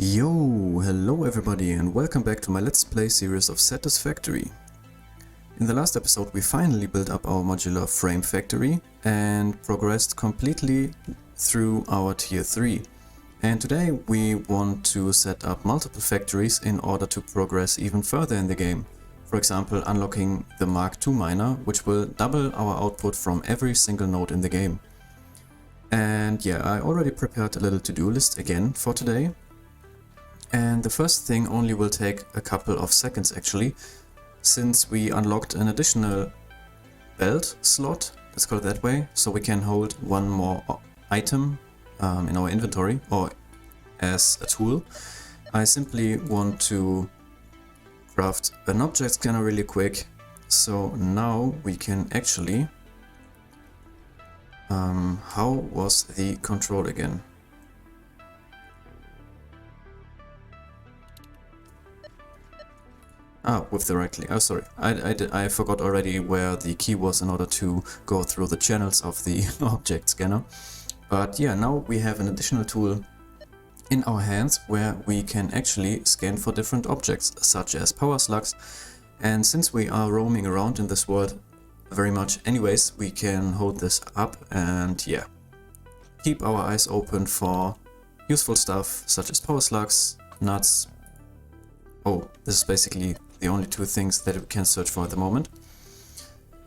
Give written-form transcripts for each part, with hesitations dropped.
Yo, hello everybody and welcome back to my Let's Play series of Satisfactory. In the last episode we finally built up our modular frame factory and progressed completely through our tier 3. And today we want to set up multiple factories in order to progress even further in the game. For example, unlocking the Mark II miner, which will double our output from every single node in the game. And yeah, I already prepared a little to-do list again for today. And the first thing only will take a couple of seconds actually, since we unlocked an additional belt slot, let's call it that way, so we can hold one more item in our inventory or as a tool. I simply want to craft an object scanner really quick, so now we can actually... how was the control again? With the right click. Oh, sorry. I forgot already where the key was in order to go through the channels of the object scanner. But yeah, now we have an additional tool in our hands where we can actually scan for different objects, such as power slugs. And since we are roaming around in this world very much anyways, we can hold this up and yeah, keep our eyes open for useful stuff such as power slugs, nuts. Oh, this is basically the only two things that we can search for at the moment.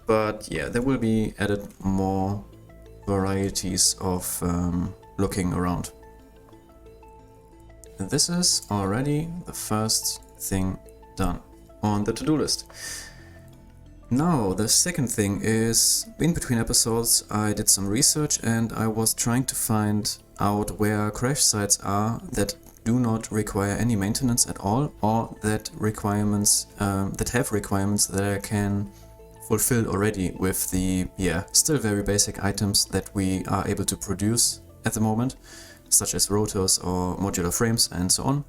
But yeah, there will be added more varieties of looking around. And this is already the first thing done on the to-do list. Now, the second thing is, in between episodes I did some research and I was trying to find out where crash sites are that do not require any maintenance at all, or that requirements that have requirements that I can fulfill already with the still very basic items that we are able to produce at the moment, such as rotors or modular frames and so on.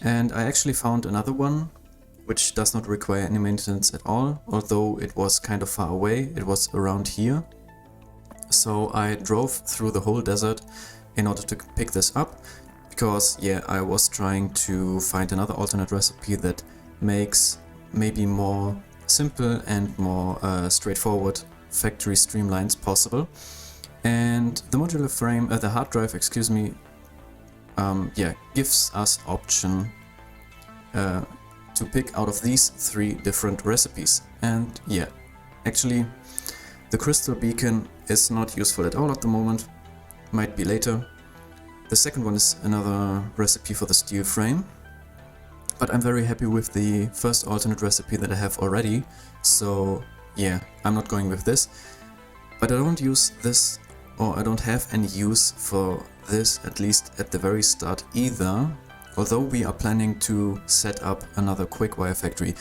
And I actually found another one which does not require any maintenance at all, although it was kind of far away. It was around here, so I drove through the whole desert in order to pick this up. Because, yeah, I was trying to find another alternate recipe that makes maybe more simple and more straightforward factory streamlines possible. And the modular frame, the hard drive, excuse me, gives us option to pick out of these 3 different recipes. And yeah, actually, the crystal beacon is not useful at all at the moment, might be later. The second one is another recipe for the steel frame, but I'm very happy with the first alternate recipe that I have already, so yeah, I'm not going with this. But I don't use this, or I don't have any use for this, at least at the very start either, although we are planning to set up another Quickwire factory.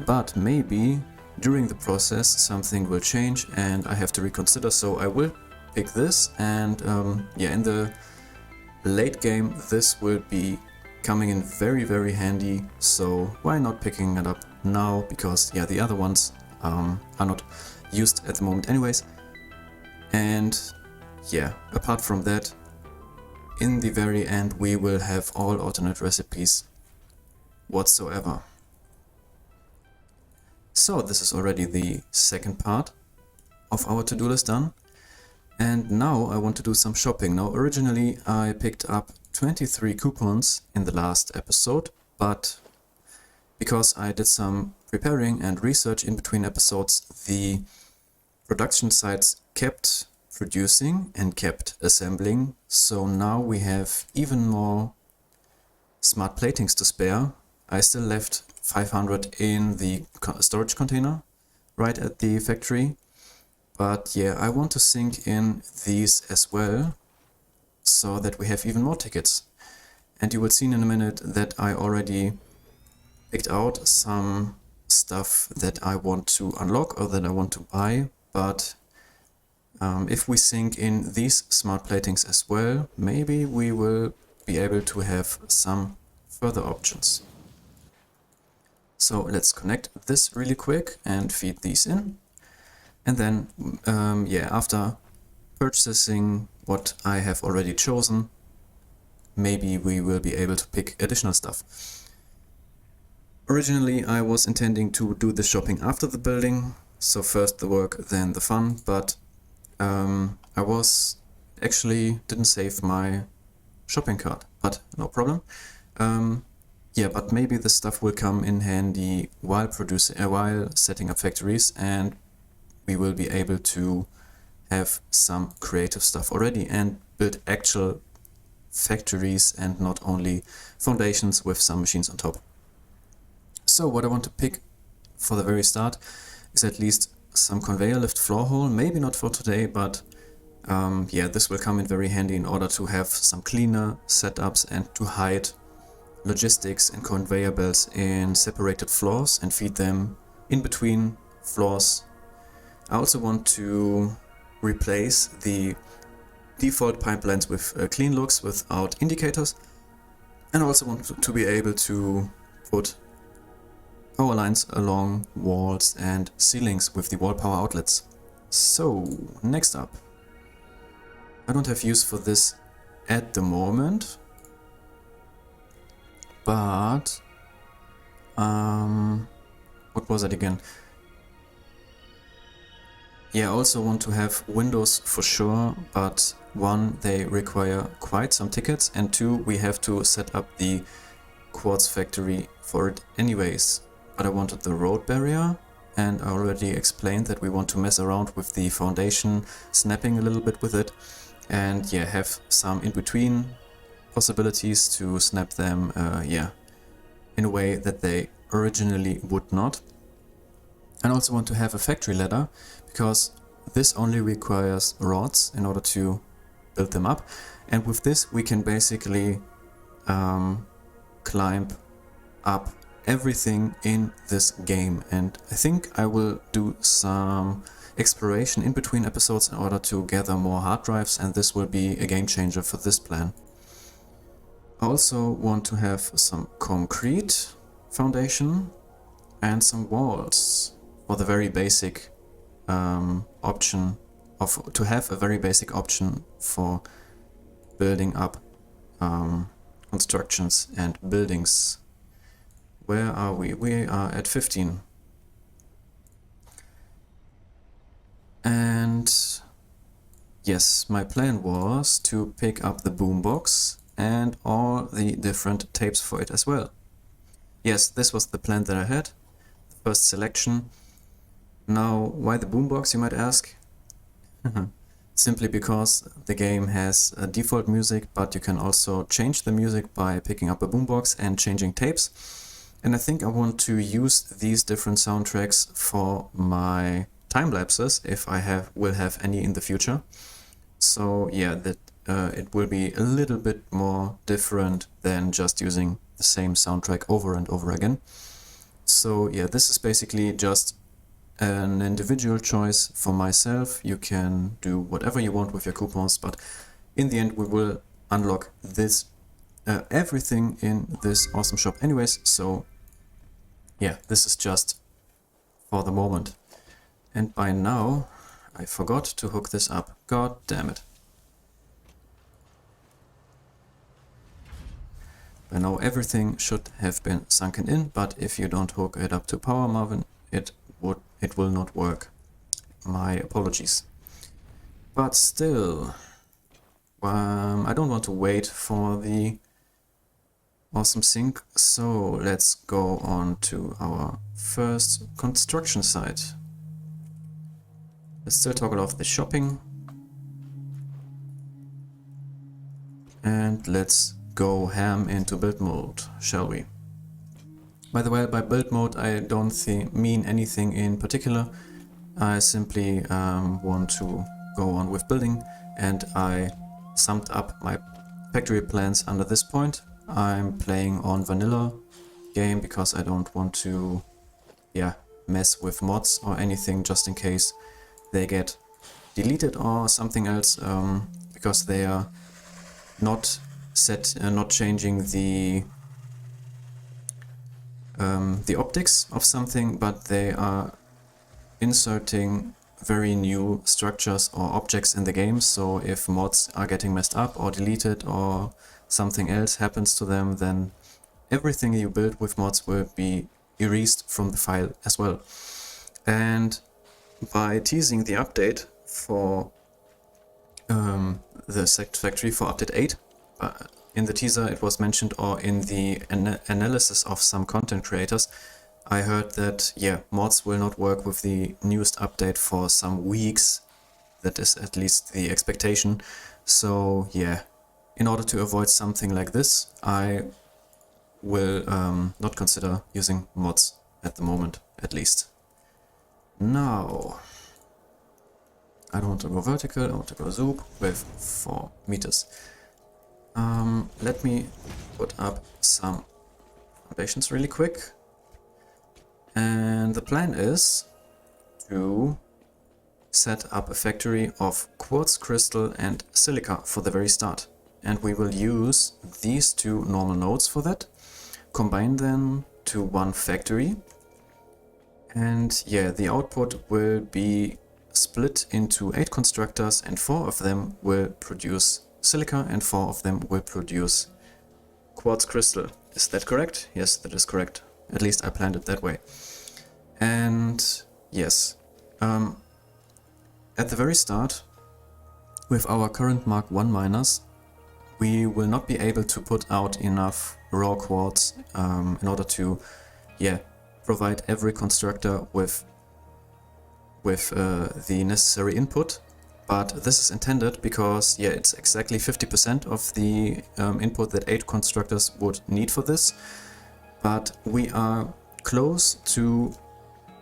But maybe during the process something will change and I have to reconsider, so I will pick this, and in the late game this will be coming in very handy, so why not picking it up now, because yeah, the other ones are not used at the moment anyways. And yeah, apart from that, in the very end we will have all alternate recipes whatsoever. So this is already the second part of our to-do list done. And now I want to do some shopping. Now, originally I picked up 23 coupons in the last episode, but because I did some preparing and research in between episodes, the production sites kept producing and kept assembling. So now we have even more smart platings to spare. I still left 500 in the storage container right at the factory. But yeah, I want to sink in these as well, so that we have even more tickets. And you will see in a minute that I already picked out some stuff that I want to unlock or that I want to buy. But if we sink in these smart platings as well, maybe we will be able to have some further options. So let's connect this really quick and feed these in. And then, after purchasing what I have already chosen, maybe we will be able to pick additional stuff. Originally I was intending to do the shopping after the building, so first the work, then the fun, but I was actually didn't save my shopping cart, but no problem. Yeah, but maybe the stuff will come in handy while while setting up factories, and we will be able to have some creative stuff already and build actual factories and not only foundations with some machines on top. So what I want to pick for the very start is at least some conveyor lift floor hole, maybe not for today, but yeah, this will come in very handy in order to have some cleaner setups and to hide logistics and conveyor belts in separated floors and feed them in between floors. I also want to replace the default pipelines with clean looks without indicators, and I also want to be able to put power lines along walls and ceilings with the wall power outlets. So, next up. I don't have use for this at the moment, but what was it again? Yeah, I also want to have windows for sure, but one, they require quite some tickets, and two, we have to set up the Quartz factory for it anyways. But I wanted the road barrier, and I already explained that we want to mess around with the foundation, snapping a little bit with it, and yeah, have some in-between possibilities to snap them, yeah, in a way that they originally would not. And also want to have a factory ladder, because this only requires rods in order to build them up, and with this we can basically climb up everything in this game. And I think I will do some exploration in between episodes in order to gather more hard drives, and this will be a game changer for this plan. I also want to have some concrete foundation and some walls for the very basic option of to have a very basic option for building up constructions and buildings. Where are we? We are at 15. And yes, my plan was to pick up the boombox and all the different tapes for it as well. Yes, this was the plan that I had, the first selection. Now, why the boombox, you might ask? Simply because the game has a default music, but you can also change the music by picking up a boombox and changing tapes. And I think I want to use these different soundtracks for my time lapses, if I will have any in the future. So yeah, that it will be a little bit more different than just using the same soundtrack over and over again. So yeah, this is basically just an individual choice for myself. You can do whatever you want with your coupons, but in the end we will unlock this everything in this awesome shop anyways. So yeah, this is just for the moment. And by now I forgot to hook this up. God damn it. By now everything should have been sunken in, but if you don't hook it up to power, Marvin, it will not work. My apologies. But still, I don't want to wait for the awesome sync, so let's go on to our first construction site. Let's still toggle off the shopping. And let's go ham into build mode, shall we? By the way, by build mode I don't mean anything in particular. I simply want to go on with building, and I summed up my factory plans under this point. I'm playing on vanilla game because I don't want to mess with mods or anything, just in case they get deleted or something else, because they are not changing the optics of something, but they are inserting very new structures or objects in the game. So if mods are getting messed up or deleted or something else happens to them, then everything you build with mods will be erased from the file as well. And by teasing the update for the Satisfactory for update 8, in the teaser it was mentioned, or in the analysis of some content creators, I heard that, yeah, mods will not work with the newest update for some weeks. That is at least the expectation. So yeah, in order to avoid something like this, I will not consider using mods at the moment, at least. Now, I don't want to go vertical, I want to go zoom with 4 meters. Let me put up some foundations really quick. And the plan is to set up a factory of quartz crystal and silica for the very start. And we will use these 2 normal nodes for that, combine them to one factory. And yeah, the output will be split into 8 constructors, and 4 of them will produce silica and 4 of them will produce quartz crystal. Is that correct? Yes, that is correct. At least I planned it that way. And yes, at the very start, with our current Mark I miners, we will not be able to put out enough raw quartz in order to, yeah, provide every constructor with the necessary input. But this is intended because, yeah, it's exactly 50% of the input that 8 constructors would need for this. But we are close to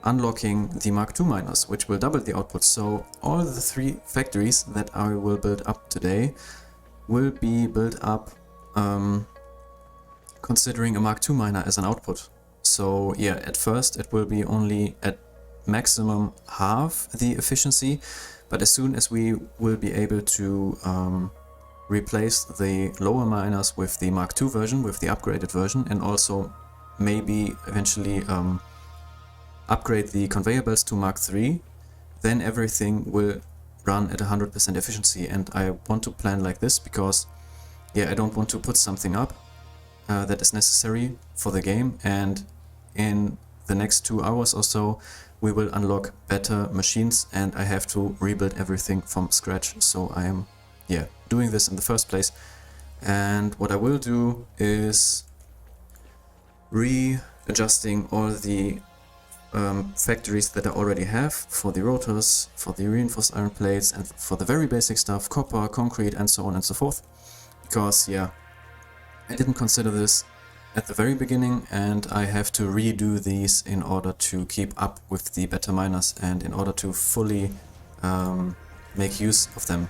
unlocking the Mark II miners, which will double the output. So all the 3 factories that I will build up today will be built up considering a Mark II miner as an output. So yeah, at first it will be only at maximum half the efficiency, but as soon as we will be able to replace the lower miners with the Mark II version, with the upgraded version, and also maybe eventually upgrade the conveyor belts to Mark III, then everything will run at 100% efficiency. And I want to plan like this because, yeah, I don't want to put something up that is necessary for the game, and in the next 2 hours or so we will unlock better machines and I have to rebuild everything from scratch. So I am, yeah, doing this in the first place. And what I will do is readjusting all the factories that I already have for the rotors, for the reinforced iron plates, and for the very basic stuff, copper, concrete, and so on and so forth. Because, yeah, I didn't consider this at the very beginning, and I have to redo these in order to keep up with the better miners and in order to fully make use of them.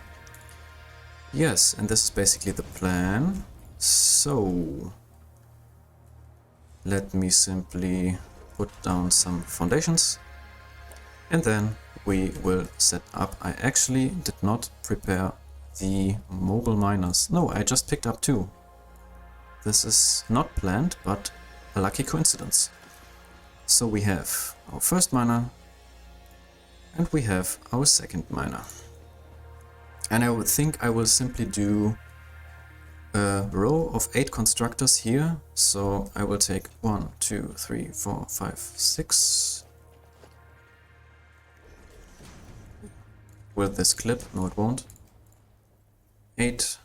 Yes, and this is basically the plan. So let me simply put down some foundations and then we will set up. I actually did not prepare the mobile miners. No, I just picked up 2. This is not planned, but a lucky coincidence. So we have our first miner and we have our second miner. And I would think I will simply do a row of 8 constructors here. So I will take 1, 2, 3, 4, 5, 6. Will this clip? No, it won't. 8.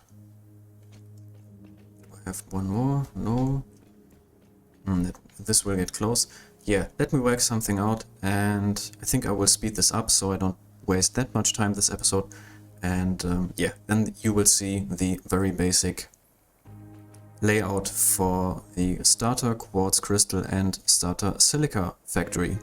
I have 1 more. No. This will get close. Yeah, let me work something out, and I think I will speed this up so I don't waste that much time this episode. And yeah, then you will see the very basic layout for the starter quartz crystal and starter silica factory.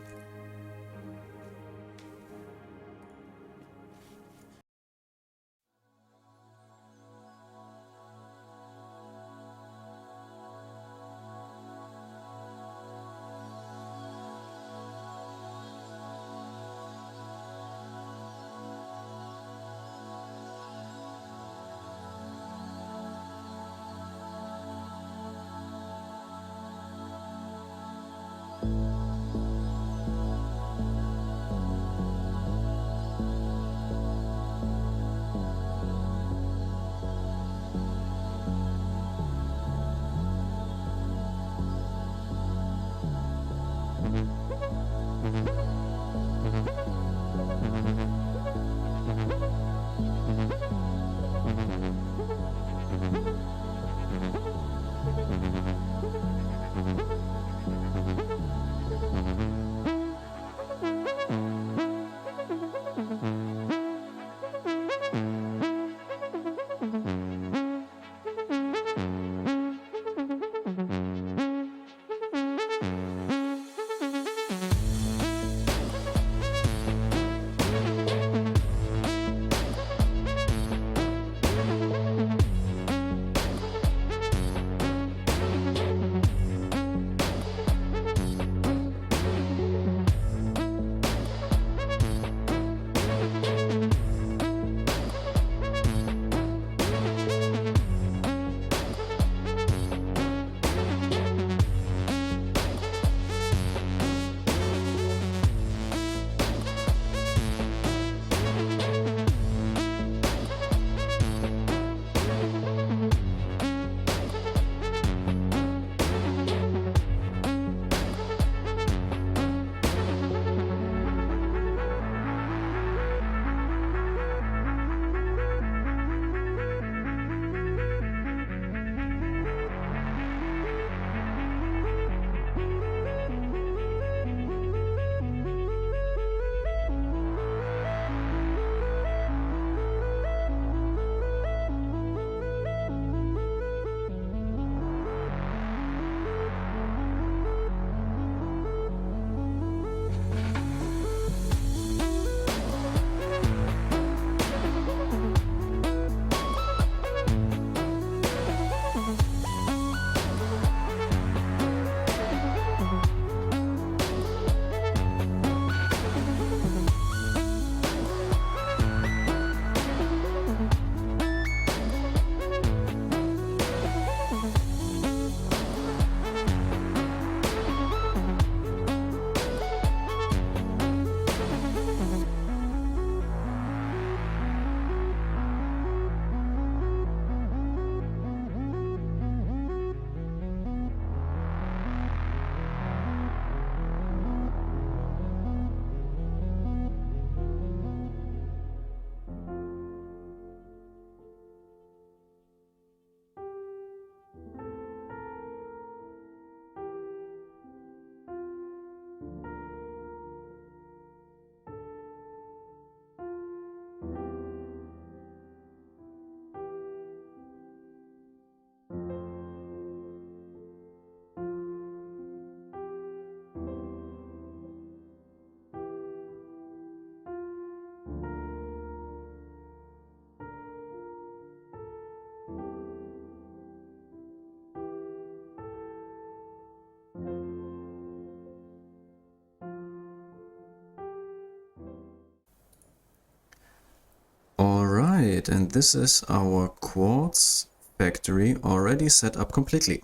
Alright, and this is our Quartz factory already set up completely.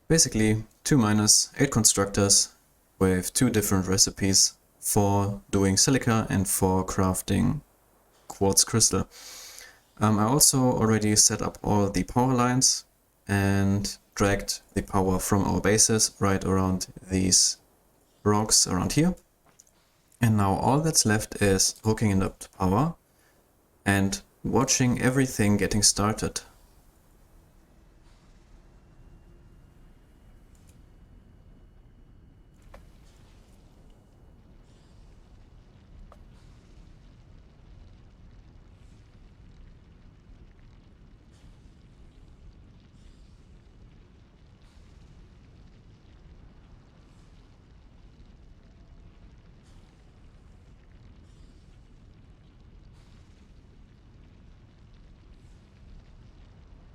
Basically 2 miners, 8 constructors with 2 different recipes for doing silica and for crafting quartz crystal. I also already set up all the power lines and dragged the power from our bases right around these rocks around here. And now all that's left is hooking it up to power and watching everything getting started.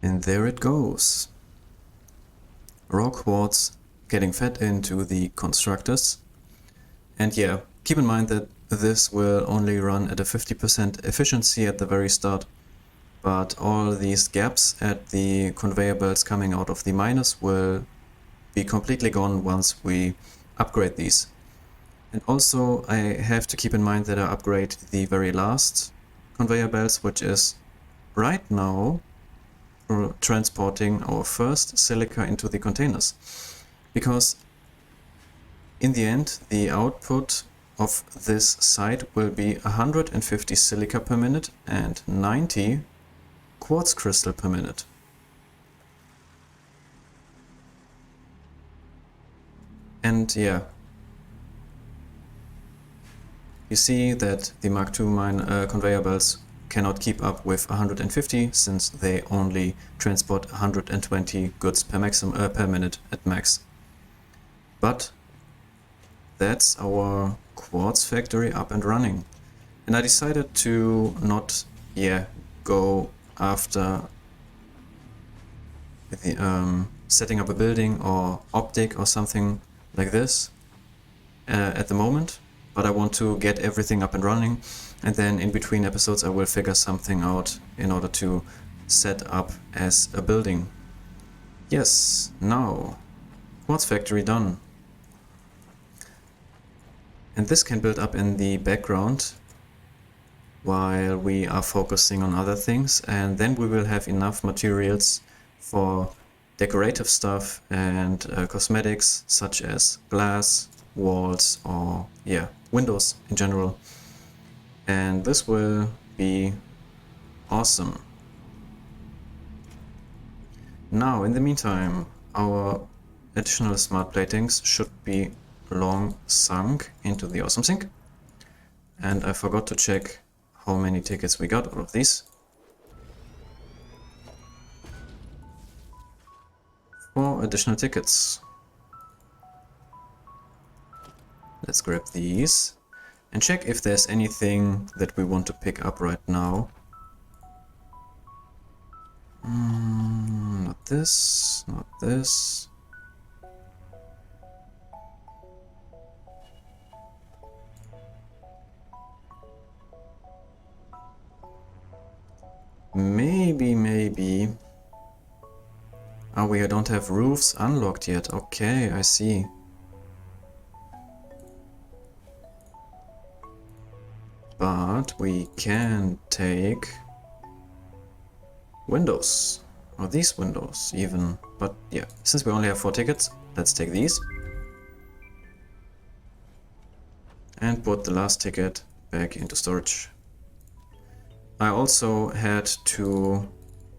And there it goes. Raw quartz getting fed into the constructors. And yeah, keep in mind that this will only run at a 50% efficiency at the very start, but all these gaps at the conveyor belts coming out of the miners will be completely gone once we upgrade these. And also I have to keep in mind that I upgrade the very last conveyor belts, which is right now for transporting our first silica into the containers. Because in the end, the output of this site will be 150 silica per minute and 90 quartz crystal per minute. And yeah, you see that the Mark II conveyor belts cannot keep up with 150 since they only transport 120 goods per minute at max. But that's our quartz factory up and running. And I decided to not go after the, setting up a building or optic or something like this at the moment, but I want to get everything up and running, and then in between episodes I will figure something out in order to set up as a building. Yes, now Quartz factory done. And this can build up in the background while we are focusing on other things, and then we will have enough materials for decorative stuff and cosmetics such as glass, walls, or windows in general. And this will be awesome. Now, in the meantime, our additional smart platings should be long sunk into the awesome sink. And I forgot to check how many tickets we got out of these. 4 additional tickets. Let's grab these and check if there's anything that we want to pick up right now. Not this, not this. Maybe. Oh, we don't have roofs unlocked yet. Okay, I see. But we can take windows, or these windows even. But yeah, since we only have 4 tickets, let's take these. And put the last ticket back into storage. I also had to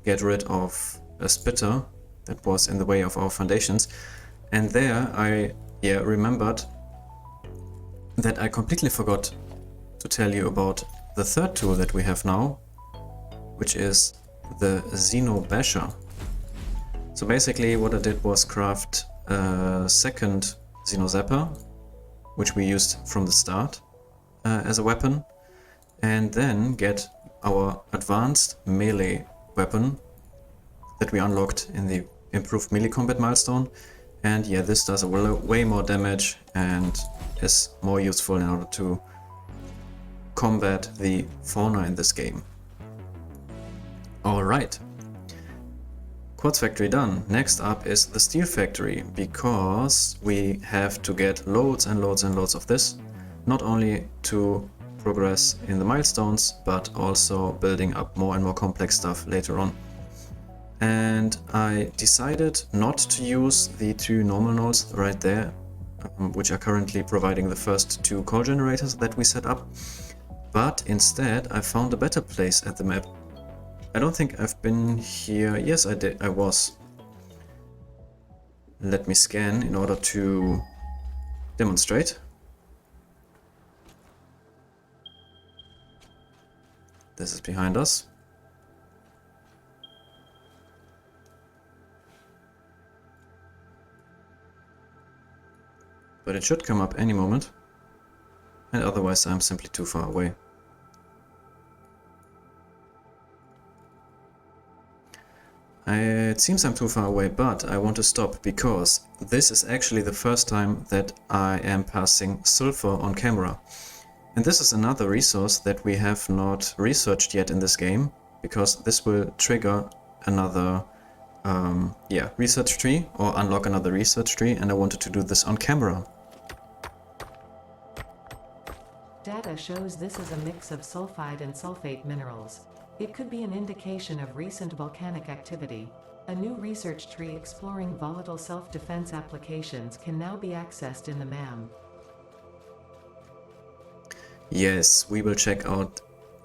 get rid of a spitter that was in the way of our foundations. And there I remembered that I completely forgot to tell you about the third tool that we have now, which is the Xeno Basher. So basically what I did was craft a second Xeno Zapper, which we used from the start as a weapon, and then get our advanced melee weapon that we unlocked in the improved melee combat milestone. And yeah, this does way more damage and is more useful in order to combat the fauna in this game. Alright. Quartz factory done. Next up is the steel factory, because we have to get loads and loads and loads of this, not only to progress in the milestones, but also building up more and more complex stuff later on. And I decided not to use the two normal nodes right there, which are currently providing the first two coal generators that we set up, but instead I found a better place at the map. I don't think I've been here. Yes, I did. I was. Let me scan in order to demonstrate. This is behind us. But it should come up any moment. And otherwise I'm simply too far away. It seems I'm too far away, but I want to stop because this is actually the first time that I am passing sulfur on camera. And this is another resource that we have not researched yet in this game, because this will trigger another research tree, or unlock another research tree, and I wanted to do this on camera. Data shows this is a mix of sulfide and sulfate minerals. It could be an indication of recent volcanic activity. A new research tree exploring volatile self-defense applications can now be accessed in the MAM. Yes, we will check out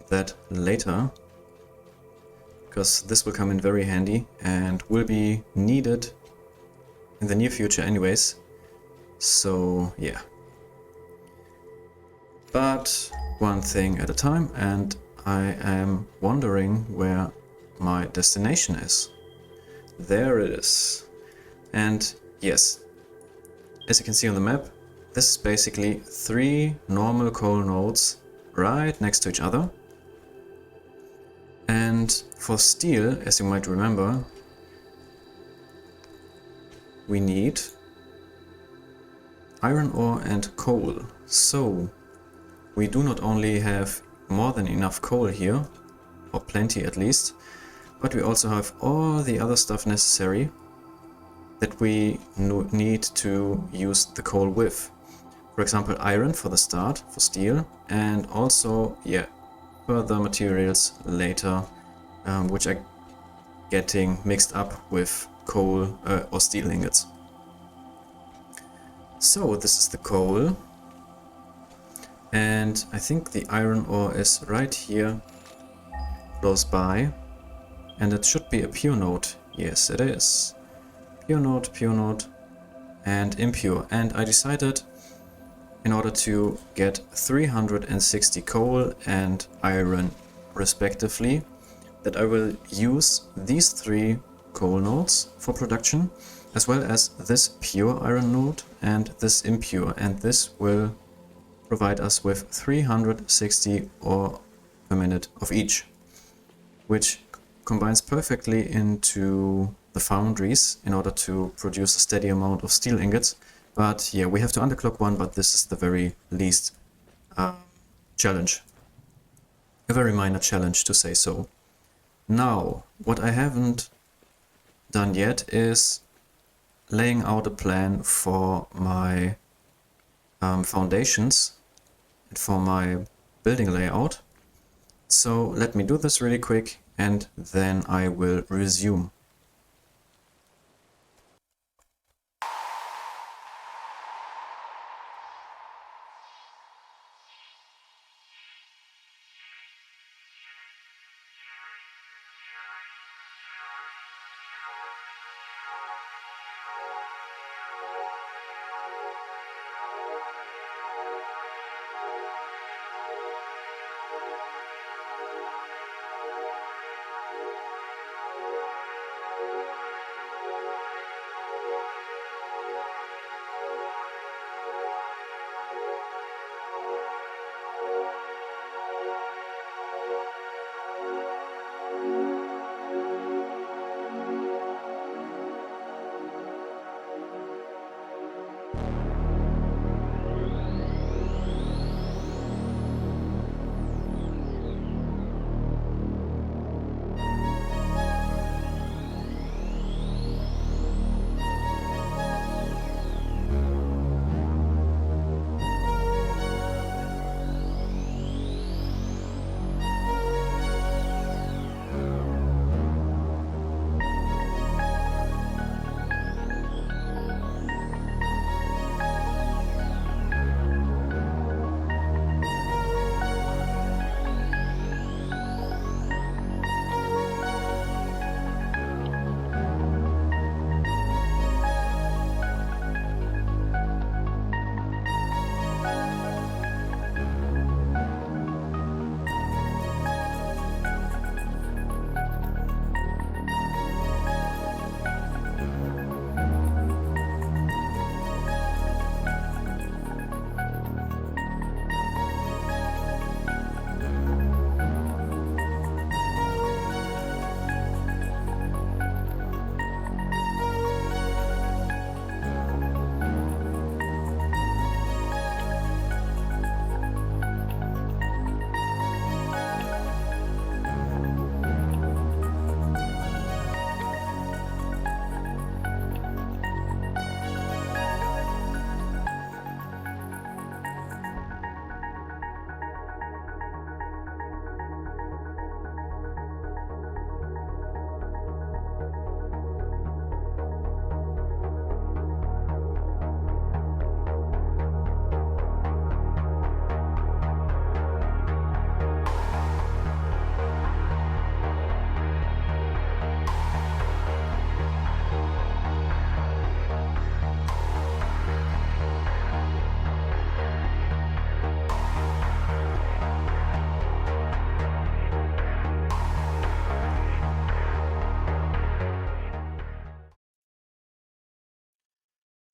that later, because this will come in very handy and will be needed in the near future anyways. So yeah. But one thing at a time, and I am wondering where my destination is. There it is. And yes, as you can see on the map, this is basically 3 normal coal nodes right next to each other. And for steel, as you might remember, we need iron ore and coal. So we do not only have more than enough coal here, or plenty at least, but we also have all the other stuff necessary that we need to use the coal with. For example, iron for the start, for steel, and also, yeah, further materials later, which are getting mixed up with coal or steel ingots. So this is the coal. And I think the iron ore is right here, close by, and it should be a pure node. Yes, it is. Pure node, and impure. And I decided, in order to get 360 coal and iron respectively, that I will use these 3 coal nodes for production, as well as this pure iron node and this impure, and this will provide us with 360 ore per minute of each, which combines perfectly into the foundries in order to produce a steady amount of steel ingots. But yeah, we have to underclock one, but this is the very least challenge. A very minor challenge, to say so. Now, what I haven't done yet is laying out a plan for my foundations and for my building layout. So let me do this really quick and then I will resume.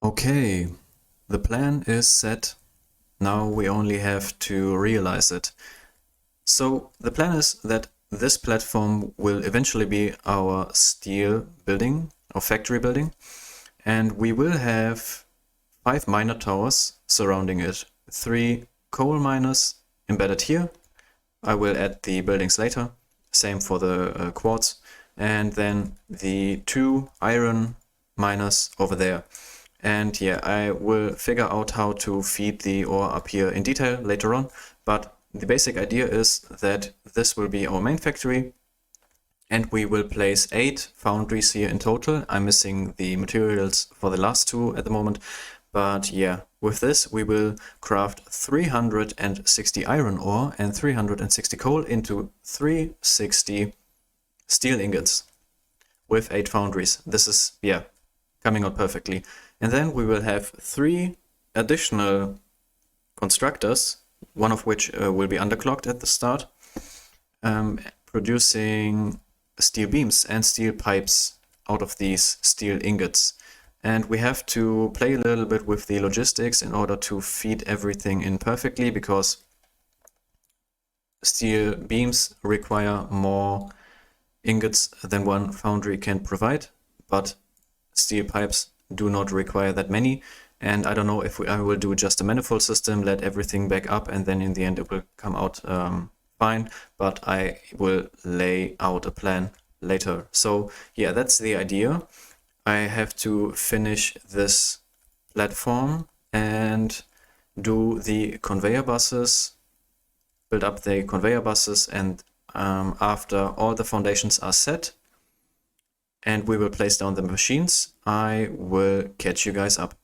Okay, the plan is set. Now we only have to realize it. So the plan is that this platform will eventually be our steel building or factory building, and we will have 5 miner towers surrounding it. 3 coal miners embedded here. I will add the buildings later. Same for the quartz. And then the 2 iron miners over there. And yeah, I will figure out how to feed the ore up here in detail later on. But the basic idea is that this will be our main factory. And we will place 8 foundries here in total. I'm missing the materials for the last 2 at the moment. But yeah, with this we will craft 360 iron ore and 360 coal into 360 steel ingots with 8 foundries. This is, yeah, coming out perfectly. And then we will have 3 additional constructors, one of which will be underclocked at the start, producing steel beams and steel pipes out of these steel ingots. And we have to play a little bit with the logistics in order to feed everything in perfectly, because steel beams require more ingots than one foundry can provide, but steel pipes do not require that many. And I don't know if I will do just a manifold system, let everything back up, and then in the end it will come out fine, but I will lay out a plan later. So yeah, that's the idea. I have to finish this platform and do the conveyor buses, build up the conveyor buses, and after all the foundations are set and we will place down the machines, I will catch you guys up.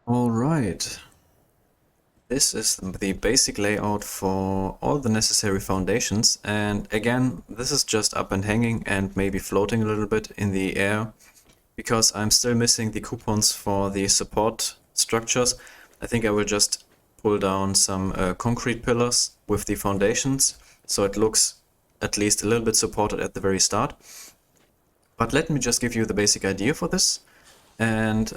Alright. This is the basic layout for all the necessary foundations, and again, this is just up and hanging and maybe floating a little bit in the air because I'm still missing the coupons for the support structures. I think I will just pull down some concrete pillars with the foundations so it looks at least a little bit supported at the very start. But let me just give you the basic idea for this, and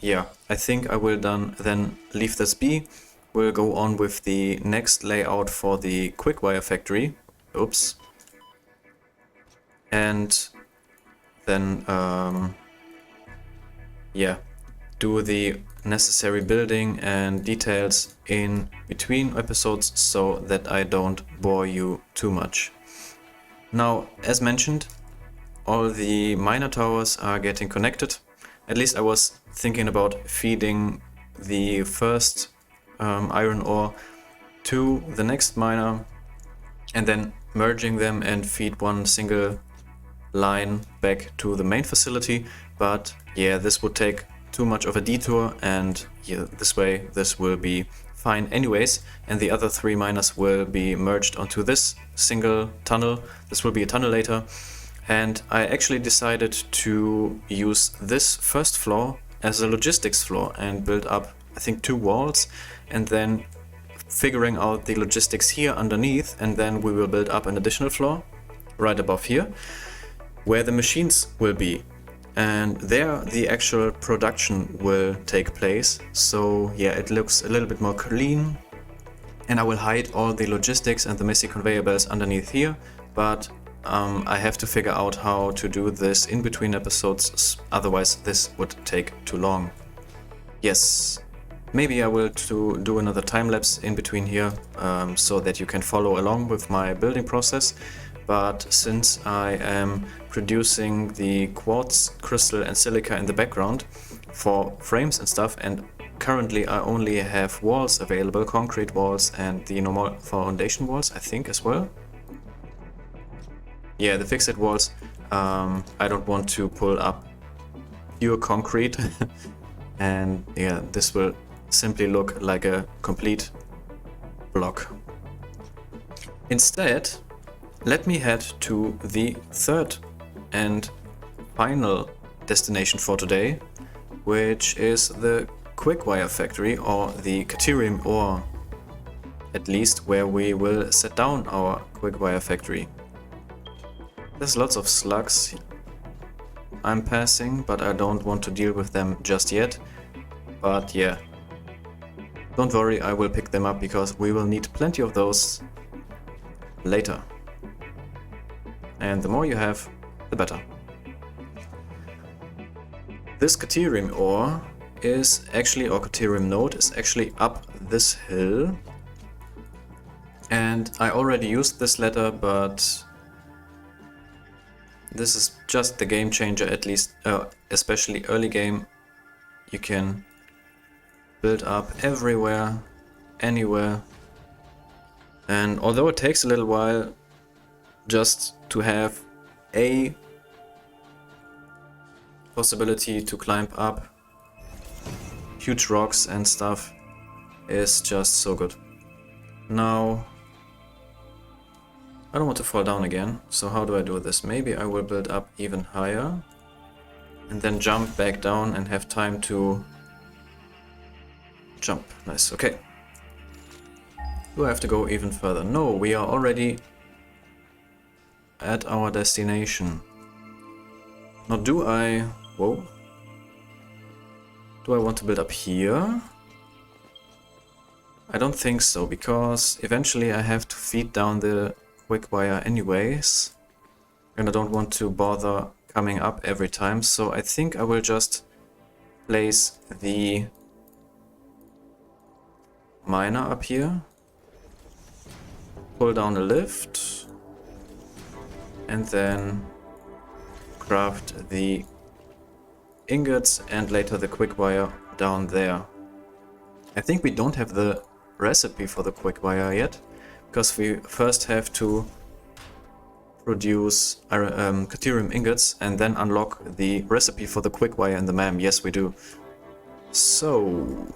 yeah, I think I will then leave this be. We'll go on with the next layout for the Quickwire factory. Oops. And then, yeah, do the necessary building and details in between episodes so that I don't bore you too much. Now, as mentioned, all the miner towers are getting connected. At least I was thinking about feeding the first iron ore to the next miner and then merging them and feed one single line back to the main facility, but yeah, this would take too much of a detour, and yeah, this way this will be fine anyways, and the other 3 miners will be merged onto this single tunnel. This will be a tunnel later, and I actually decided to use this first floor as a logistics floor and build up, I think, 2 walls, and then figuring out the logistics here underneath, and then we will build up an additional floor right above here where the machines will be, and there the actual production will take place. So yeah, it looks a little bit more clean, and I will hide all the logistics and the messy conveyor belts underneath here, but I have to figure out how to do this in between episodes, otherwise this would take too long. Yes. Maybe I will do another time-lapse in between here, so that you can follow along with my building process. But since I am producing the quartz, crystal and silica in the background for frames and stuff, and currently I only have walls available, concrete walls and the normal foundation walls, I think, as well. Yeah, the fixed walls, I don't want to pull up pure concrete and yeah, this will simply look like a complete block. Instead, let me head to the third and final destination for today, which is the Quickwire factory, or the caterium ore, at least where we will set down our Quickwire factory. There's lots of slugs I'm passing, but I don't want to deal with them just yet. But yeah, don't worry, I will pick them up because we will need plenty of those later. And the more you have, the better. This caterium ore is actually, or caterium node is actually up this hill. And I already used this ladder, but this is just the game changer, at least, especially early game. You can build up everywhere, anywhere, and although it takes a little while just to have a possibility to climb up huge rocks and stuff, is just so good. Now, I don't want to fall down again, so how do I do this? Maybe I will build up even higher and then jump back down and have time to jump. Nice, okay. Do I have to go even further? No, we are already at our destination. Now do I... Whoa. Do I want to build up here? I don't think so, because eventually I have to feed down the Quickwire anyways. And I don't want to bother coming up every time, so I think I will just place the miner up here, pull down a lift, and then craft the ingots and later the Quickwire down there. I think we don't have the recipe for the Quickwire yet, because we first have to produce caterium ingots and then unlock the recipe for the Quickwire in the MAM. Yes, we do. So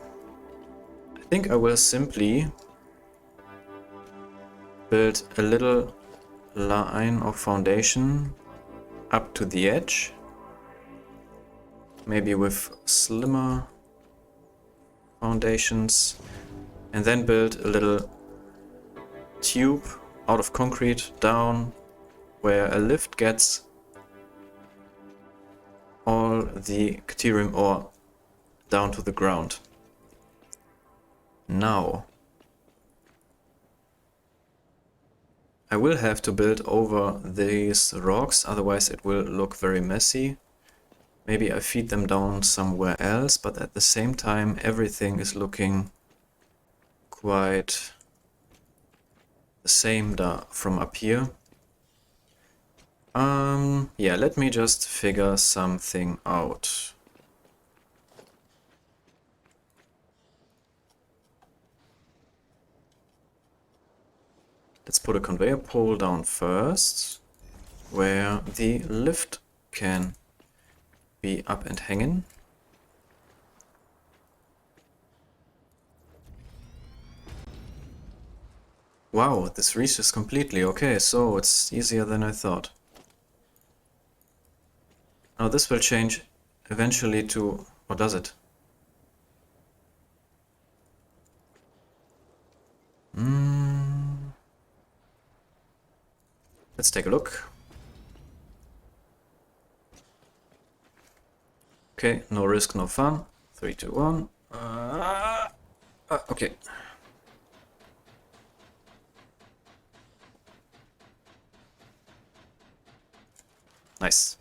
I think I will simply build a little line of foundation up to the edge, maybe with slimmer foundations, and then build a little tube out of concrete down where a lift gets all the caterium ore down to the ground. Now I will have to build over these rocks, otherwise it will look very messy. Maybe I feed them down somewhere else, but at the same time everything is looking quite the same from up here. Yeah, let me just figure something out. Let's put a conveyor pole down first, where the lift can be up and hanging. Wow, this reaches completely. Okay, so it's easier than I thought. Now this will change eventually to... what does it? Let's take a look. Okay, no risk, no fun. 3, 2, 1. Okay. Nice.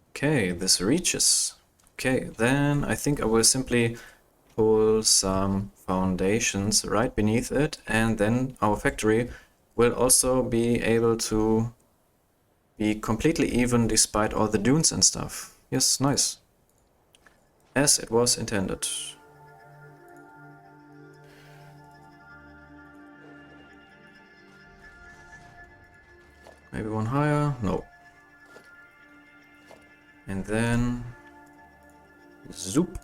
Okay, this reaches. Okay, then I think I will simply pull some foundations right beneath it, and then our factory will also be able to be completely even despite all the dunes and stuff. Yes, nice. As it was intended. Maybe one higher? No. And then... zoop.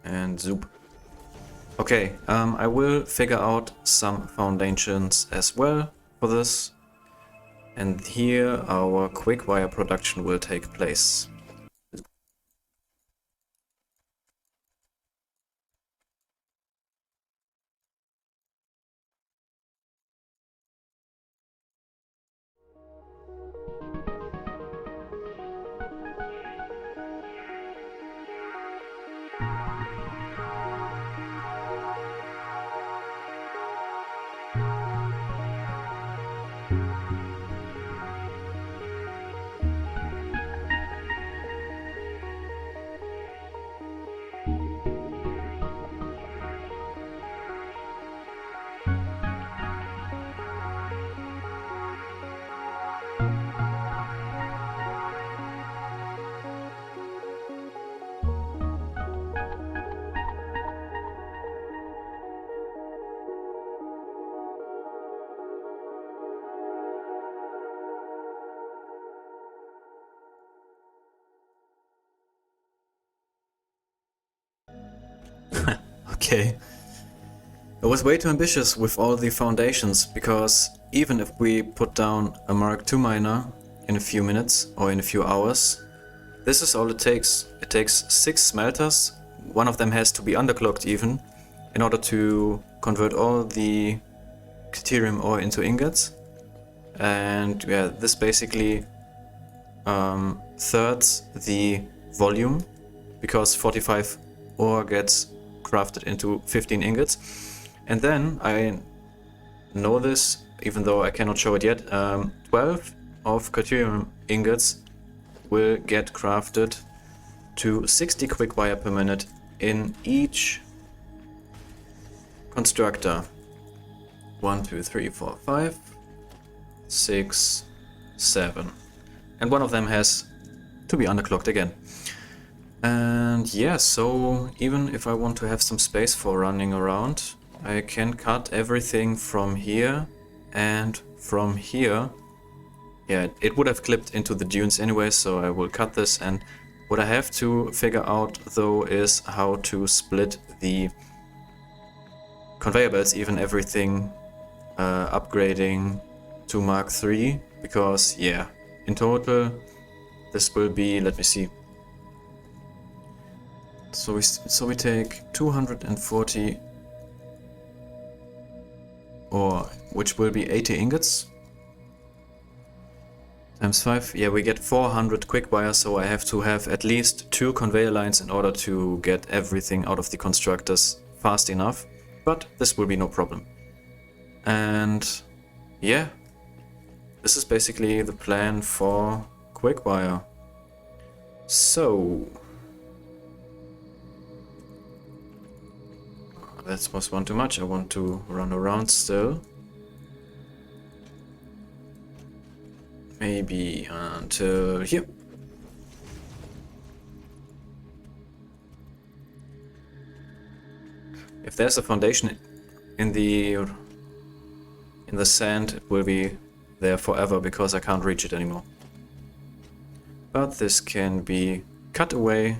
And zoop. Okay, I will figure out some foundations as well for this. And here our quickwire production will take place. Okay. I was way too ambitious with all the foundations, because even if we put down a Mark II miner in a few minutes or in a few hours, this is all it takes. It takes 6 smelters, one of them has to be underclocked even, in order to convert all the caterium ore into ingots. And yeah, this basically thirds the volume, because 45 ore gets crafted into 15 ingots. And then I know this, even though I cannot show it yet, 12 of caterium ingots will get crafted to 60 quickwire per minute in each constructor. 1, 2, 3, 4, 5, 6, 7. And one of them has to be underclocked again. And yeah, so even if I want to have some space for running around, I can cut everything from here and from here. Yeah, it would have clipped into the dunes anyway, so I will cut this and What I have to figure out though is how to split the conveyor belts, even everything upgrading to Mark III, because yeah, in total this will be, let me see. So we take 240, or which will be 80 ingots times 5. Yeah, we get 400 quickwire, so I have to have at least 2 conveyor lines in order to get everything out of the constructors fast enough. But this will be no problem. And yeah, this is basically the plan for Quickwire. So that was one too much. I want to run around still. Maybe until here. If there's a foundation in the sand, it will be there forever because I can't reach it anymore. But this can be cut away.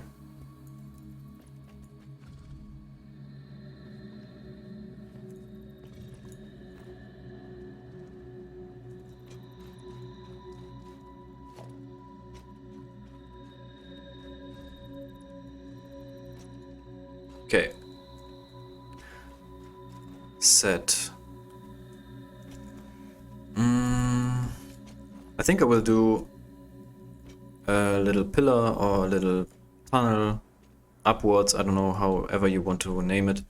Okay. Set. I think I will do a little pillar or a little tunnel upwards. I don't know, however you want to name it.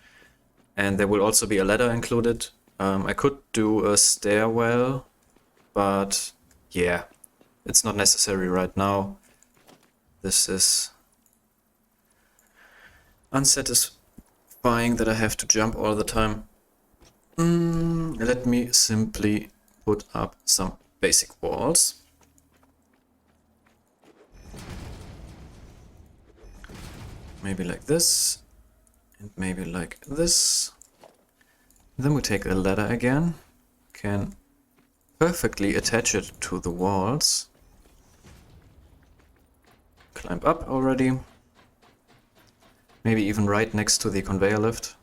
And there will also be a ladder included. I could do a stairwell, but yeah, it's not necessary right now. This is unsatisfying that I have to jump all the time. Let me simply put up some basic walls. Maybe like this, and maybe like this. Then we take a ladder again, can perfectly attach it to the walls. Climb up already. Maybe even right next to the conveyor lift.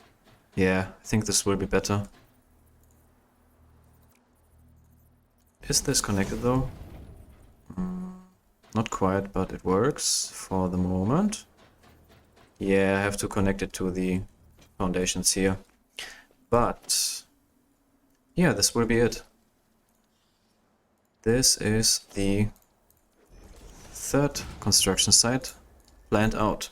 Yeah, I think this will be better. Is this connected though? Not quite, but it works for the moment. Yeah, I have to connect it to the foundations here. But yeah, this will be it. This is the third construction site planned out.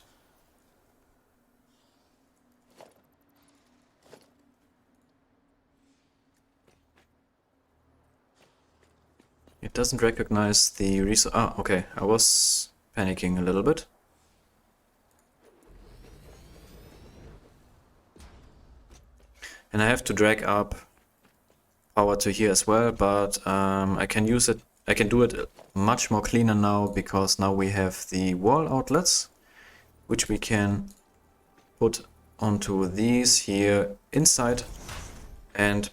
It doesn't recognize the resource. Ah, okay. I was panicking a little bit. And I have to drag up power to here as well, but I can use it. I can do it much more cleaner now because now we have the wall outlets, which we can put onto these here inside and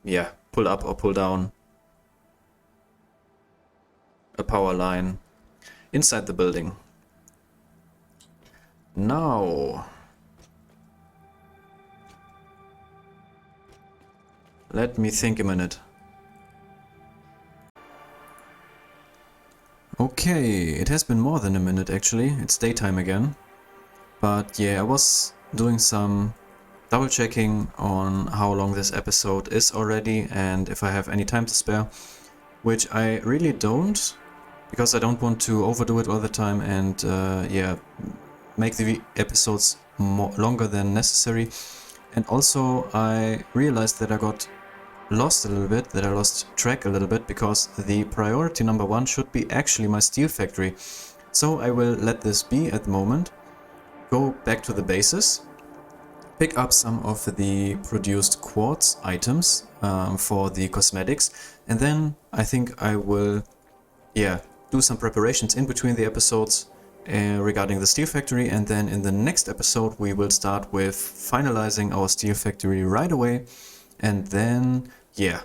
yeah, pull up or pull down a power line inside the building. Now let me think a minute. Okay, it has been more than a minute actually. It's daytime again. But yeah, I was doing some double checking on how long this episode is already and if I have any time to spare, which I really don't, because I don't want to overdo it all the time and yeah, make the episodes longer than necessary. And also I realized that I got lost a little bit, that I lost track a little bit, because the priority number 1 should be actually my steel factory. So I will let this be at the moment, go back to the bases, pick up some of the produced quartz items for the cosmetics, and then I think I will, yeah, do some preparations in between the episodes regarding the steel factory, and then in the next episode we will start with finalizing our steel factory right away, and then, yeah,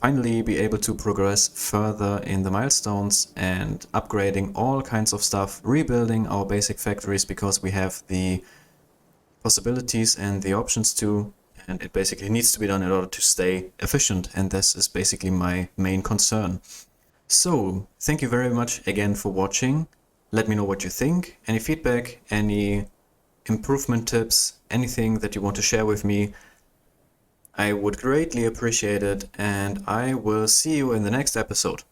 finally be able to progress further in the milestones and upgrading all kinds of stuff, rebuilding our basic factories because we have the possibilities and the options to, and it basically needs to be done in order to stay efficient, and this is basically my main concern. So, thank you very much again for watching. Let me know what you think, any feedback, any improvement tips, anything that you want to share with me. I would greatly appreciate it, and I will see you in the next episode.